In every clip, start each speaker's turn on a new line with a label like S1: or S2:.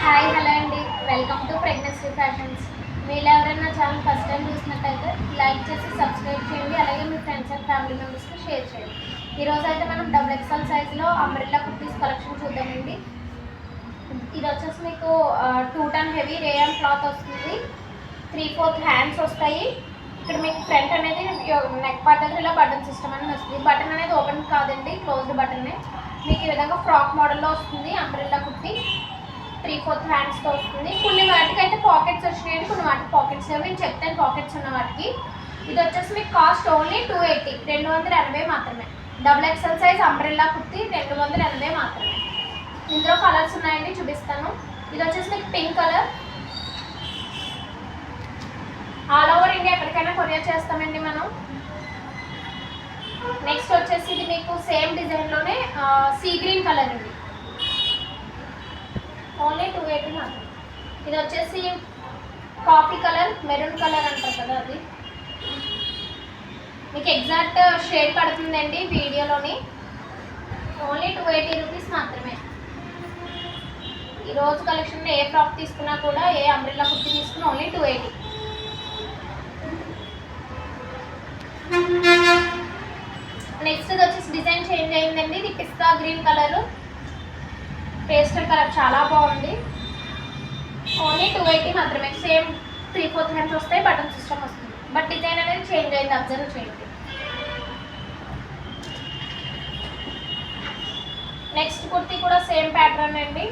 S1: Hi hello అండి, welcome to pregnancy fashions. మీరు ఎవరైనా నా ఛానల్ ఫస్ట్ టైం చూసినట్టయితే లైక్ చేసి సబ్స్క్రైబ్ చేయండి. అలాగే మీ ఫ్రెండ్స్ అండ్ ఫ్యామిలీ మెంబర్స్కి షేర్ చేయండి. ఈరోజు అయితే మనం XXL సైజులో అంబ్రెల్లా కుర్తీస్ కలెక్షన్ చూద్దామండి. ఇది వచ్చేసి మీకు 2 టన్ హెవీ రేయాన్ క్లాత్ వస్తుంది. 3/4 హ్యాండ్స్ వస్తాయి. ఇక్కడ మీకు ఫ్రంట్ అనేది నెక్ పార్ట్ దగ్గర ఇలా బటన్ సిస్టమ్ అనేది వస్తుంది. బటన్ అనేది ఓపెన్ కాదండి, క్లోజ్డ్ బటన్నే. మీకు ఈ విధంగా ఫ్రాక్ మోడల్లో వస్తుంది అంబ్రెల్లా కుర్తీ. 3/4 హ్యాండ్స్తో వస్తుంది. కొన్ని వాటికి అయితే పాకెట్స్ వచ్చినాయండి, కొన్ని వాటికి పాకెట్స్ లేవు. నేను చెప్తాను పాకెట్స్ ఉన్న వాటికి. ఇది వచ్చేసి మీకు కాస్ట్ ఓన్లీ 280, 280 మాత్రమే. XXL సైజ్ అంబ్రెల్లా కుర్తీ 280 మాత్రమే. ఇందులో కలర్స్ ఉన్నాయండి, చూపిస్తాను. ఇది వచ్చేసి మీకు pink colour. All over India ఎక్కడికైనా కొరియర్ చేస్తామండి మనం. నెక్స్ట్ వచ్చేసి ఇది మీకు సేమ్ డిజైన్లోనే సీ గ్రీన్ కలర్ అండి, ఓన్లీ 280 మాత్రం. ఇది వచ్చేసి కాఫీ కలర్, మెరూన్ కలర్ అంటారు కదా, అది మీకు ఎగ్జాక్ట్ షేడ్ పడుతుందండి వీడియోలోని. ఓన్లీ 280 రూపీస్ మాత్రమే. ఈరోజు కలెక్షన్లో ఏ ఫ్రాక్ తీసుకున్నా కూడా, ఏ అంబ్రెల్లా కుర్తీ తీసుకున్నా ఓన్లీ 280. నెక్స్ట్ ఇది వచ్చేసి డిజైన్ చేంజ్ అయిందండి. ఇది పిస్తా గ్రీన్ కలర్, పేస్టల్ కలర్, చాలా బాగుంది. ఓన్లీ 280 మాత్రమే. సేమ్ 3/4 హ్యాండ్స్ వస్తాయి, బటన్ సిస్టమ్ వస్తుంది. బట్ డిజైన్ అనేది చేంజ్ అయింది, అబ్జర్వ్ చేయండి. నెక్స్ట్ కుర్తీ కూడా సేమ్ ప్యాటర్న్ అండి.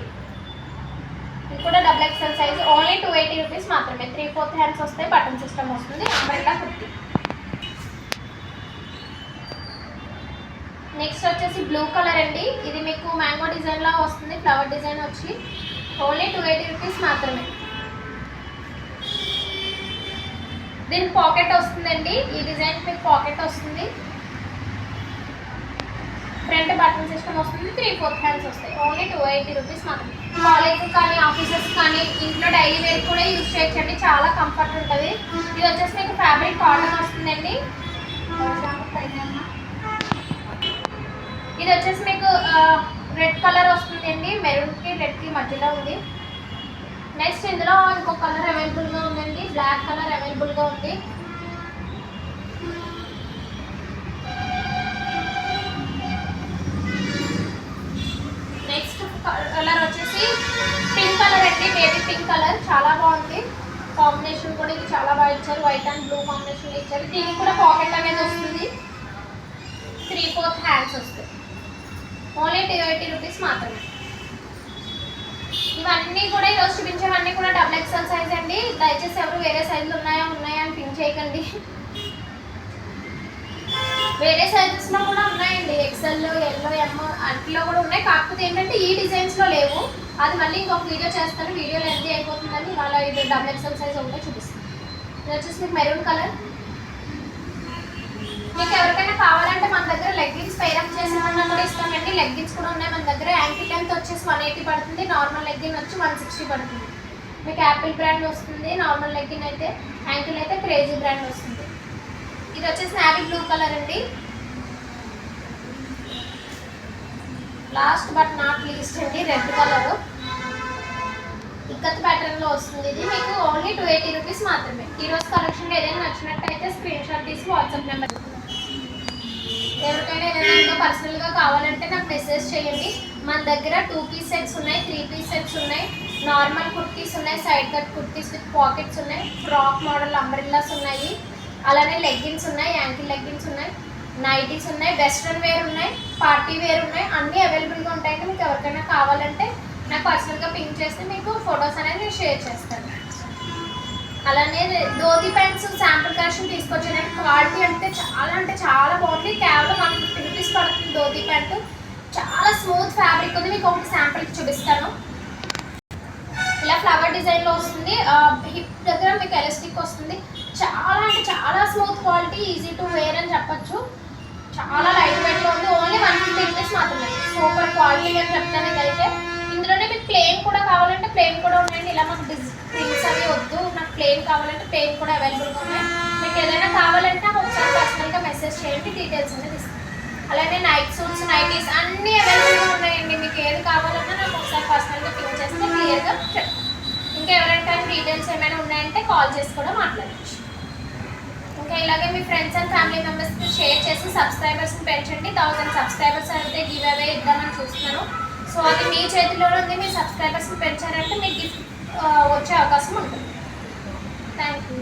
S1: ఇది కూడా XXL సైజ్, ఓన్లీ 280 రూపీస్ మాత్రమే. 3/4 హ్యాండ్స్ వస్తాయి, బటన్ సిస్టమ్ వస్తుంది, అంబ్రెల్లా కుర్తీ. నెక్స్ట్ వచ్చేసి బ్లూ కలర్ అండి. ఇది మీకు మ్యాంగో డిజైన్ లా వస్తుంది, ఫ్లవర్ డిజైన్ వచ్చి ఓన్లీ 280 రూపీస్ మాత్రమే. దీనికి పాకెట్ వస్తుందండి. ఈ డిజైన్ మీకు పాకెట్ వస్తుంది, ఫ్రంట్ బటన్ సిస్టమ్ వస్తుంది, 3/4 హ్యాండ్స్ వస్తాయి. ఓన్లీ 280 రూపీస్ మాత్రమే. కాలేజ్ కానీ, ఆఫీసెస్ కానీ, ఇంట్లో డైలీ వేర్ కూడా యూజ్ చేయొచ్చండి, చాలా కంఫర్ట్ ఉంటుంది. ఇది వచ్చేసి మీకు ఫ్యాబ్రిక్ కాటన్ వస్తుందండి. ఇది వచ్చేసి మీకు రెడ్ కలర్ వస్తుందండి, మెరూన్కి రెడ్కి మధ్యలో ఉంది. నెక్స్ట్ ఇందులో ఇంకో కలర్ అవైలబుల్గా ఉందండి, బ్లాక్ కలర్ అవైలబుల్గా ఉంది. నెక్స్ట్ కలర్ వచ్చేసి పింక్ కలర్ అండి, బేబీ పింక్ కలర్, చాలా బాగుంది. కాంబినేషన్ కూడా ఇది చాలా బాగా ఇచ్చారు, వైట్ అండ్ బ్లూ కాంబినేషన్ ఇచ్చారు. దీనికి కూడా పాకెట్ అనేది వస్తుంది, 3/4 హ్యాండ్స్ వస్తాయి. ఓన్లీ 280 రూపీస్ మాత్రమే. ఇవన్నీ కూడా ఈరోజు చూపించేవన్నీ కూడా XXL సైజ్ అండి. దయచేసి ఎవరు వేరే సైజులు ఉన్నాయా అని పింక్ చేయకండి. వేరే సైజెస్లో కూడా ఉన్నాయండి, XL, L, M అట్లా కూడా ఉన్నాయి. కాకపోతే ఏంటంటే ఈ డిజైన్స్లో లేవు. అది మళ్ళీ ఇంకొక వీడియో చేస్తాను, వీడియో లెంత్ అయిపోతుందని ఇవాళ ఇది XXL సైజ్ ఒకటే చూపిస్తాను. ఇది వచ్చేసి మీకు మెరూన్ కలర్. మీకు ఎవరికైనా కావాలంటే మన దగ్గర లెగ్గిన్స్ పైరప్ చేసేమన్నా కూడా ఇస్తామండి. లెగ్గిన్స్ కూడా ఉన్నాయి మన దగ్గర. యాంకిల్ లెంత్ వచ్చేసి 180 పడుతుంది, నార్మల్ లెగ్గిన్ వచ్చి 160 పడుతుంది. మీకు యాపిల్ బ్రాండ్ వస్తుంది నార్మల్ లెగ్గిన్ అయితే, యాంకిల్ అయితే క్రేజీ బ్రాండ్ వస్తుంది. ఇది వచ్చేసి నావీ బ్లూ కలర్ అండి. లాస్ట్ బట్ నాట్ లీస్ట్ అండి, రెడ్ కలర్ ఇక్కత్ ప్యాటర్న్లో వస్తుంది. ఇది మీకు ఓన్లీ 280 రూపీస్ మాత్రమే. ఈరోజు కలెక్షన్ ఏదైనా నచ్చినట్టయితే స్క్రీన్ షాట్ తీసి వాట్సాప్ నెంబర్, ఎవరికైనా ఏదైనా ఇంకా పర్సనల్గా కావాలంటే నాకు మెసేజ్ చేయండి. మన దగ్గర 2 పీస్ సెట్స్ ఉన్నాయి, 3 పీస్ సెట్స్ ఉన్నాయి, నార్మల్ కుర్తీస్ ఉన్నాయి, side cut kurtis with pockets ఉన్నాయి, ఫ్రాక్ మోడల్ అంబ్రెల్లాస్ ఉన్నాయి, అలానే లెగ్గిన్స్ ఉన్నాయి, యాంకిల్ లెగ్గిన్స్ ఉన్నాయి, నైటీస్ ఉన్నాయి, వెస్ట్రన్ వేర్ ఉన్నాయి, పార్టీ వేర్ ఉన్నాయి, అన్నీ అవైలబుల్గా ఉంటాయండి. మీకు ఎవరికైనా కావాలంటే నాకు పర్సనల్గా పింక్ చేస్తే మీకు ఫొటోస్ అనేది నేను షేర్ చేస్తాను. అలానే ధోతి ప్యాంట్స్ శాంపుల్ కలెక్షన్ తీసుకొచ్చానండి. క్వాలిటీ అంటే చాలా బాగుంది. కేవలం 150 రూపీస్ పడుతుంది ధోతి ప్యాంట్. చాలా స్మూత్ ఫ్యాబ్రిక్ ఉంది. మీకు ఒకటి శాంపుల్కి చూపిస్తాను. ఇలా ఫ్లవర్ డిజైన్లో వస్తుంది, హిప్ దగ్గర మీకు ఎలాస్టిక్ వస్తుంది. చాలా smooth quality, easy to wear అని చెప్పచ్చు. చాలా లైట్ వెయిట్లో ఉంది. ఓన్లీ 150 రూపీస్ మాత్రమే. సూపర్ క్వాలిటీ అని చెప్తాను. ఇదైతే ఇందులోనే మీకు ప్లెయిన్ కూడా కావాలంటే ప్లెయిన్ కూడా ఉన్నాయండి. ఇలా మాకు ప్రింట్స్ అవి వద్దు, నాకు ప్లెయిన్ కావాలంటే ప్లెయిన్ కూడా అవైలబుల్గా ఉన్నాయి. మీకు ఏదైనా కావాలంటే నాకు ఒకసారి పర్సనల్గా మెసేజ్ చేయండి, డీటెయిల్స్ అనేది ఇస్తాను. అలానే నైట్ సూట్స్, నైటీస్ అన్నీ అవైలబుల్గా ఉన్నాయండి. మీకు ఏది కావాలన్నా నాకు ఒకసారి పర్సనల్గా పింక్ చేస్తే క్లియర్గా చెప్తాను. డీటెయిల్స్ ఏమైనా ఉన్నాయంటే కాల్ చేసి కూడా మాట్లాడచ్చు. ఇంకా ఇలాగే మీ ఫ్రెండ్స్ అండ్ ఫ్యామిలీ మెంబర్స్కి షేర్ చేసి సబ్స్క్రైబర్స్ని పెంచండి. 1000 సబ్స్క్రైబర్స్ అయితే గివ్ అవే ఇద్దామని చూస్తున్నాను. సో అది మీ చేతిలోనే ఉంది. మీ సబ్స్క్రైబర్స్ని పెంచారంటే మీకు గిఫ్ట్ వచ్చే అవకాశం ఉంటుంది. Thank you.